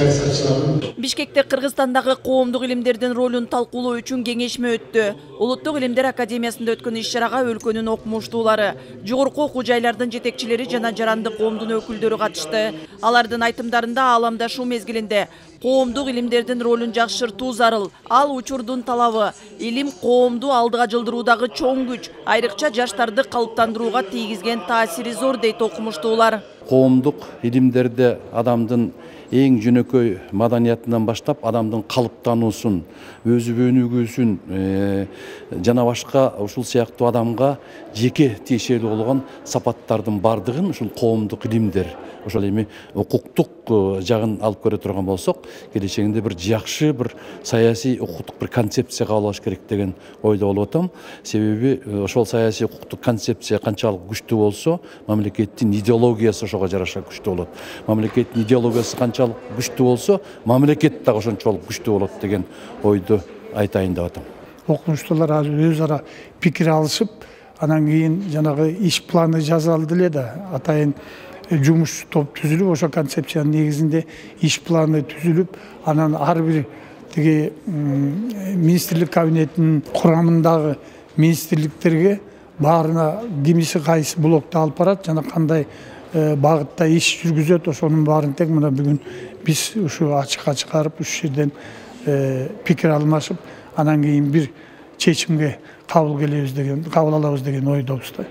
саясатчылардын. Бишкекте Кыргызстандагы коомдук илимдердин ролун талкуулоо үчүн кеңешме өттү. Улуттук илимдер академиясында өткөн иш-чарага өлкөнүн окумуштуулары, жогорку окуу жайлардын жетекчилери жана жарандык коомдун өкүлдөрү катышты. Алардын айтымдарында ааламдашуу мезгилинде коомдук илимдердин ролун жакшыртуу зарыл. Ал учурдун талабы. Илим коомду алдыга жылдыруудагы чоң күч, айрыкча жаштарды калыптандырууга тийгизген таасири зор дейт окумуштуулар. Коомдук илимдерде адамдын эң жөнөкөй маданиятынан баштап адамдын калыптануусун, өзү өнүгүүсүн жана башка ушул сыяктуу адамга жеке тиешелүү болгон сапаттардын бардыгын ушул коомдук илимдер, ошол эми укуктук жагын алып көрө турган болсок, келечегинде бир жакшы бир саясий укуктук бир концепция кабыл алыш керек деген ойдо болуп атам. Себеби ошол саясий укуктук концепция канчалык күчтүү болсо, мамлекеттин идеологиясы ошого жараша күчтүү болот. Мамлекеттин идеологиясы канчалык күчтүү болсо, мамлекет дагы ошончолук күчтүү болот деген ойду айтайын деп атам. Окумуштуулар азыр өз ара пикир алышып, анан кийин жанагы иш планы жазылды эле да, атайын жумуш топ түзүлүп, ошо концепциянын негизинде иш планы түзүлүп, анан ар бир тиги министрлик кабинетинин курамындагы министрликтерге баарына кимиси кайсы блокто алып барат жана кандай багытта иш жүргүзөт, ошонун баарын тең мына бүгүн биз ушу ачыкка чыгарып, ушу жерден пикир алмашып, анан кийин бир чечимге кабыл алабыз деген ойдобуз да.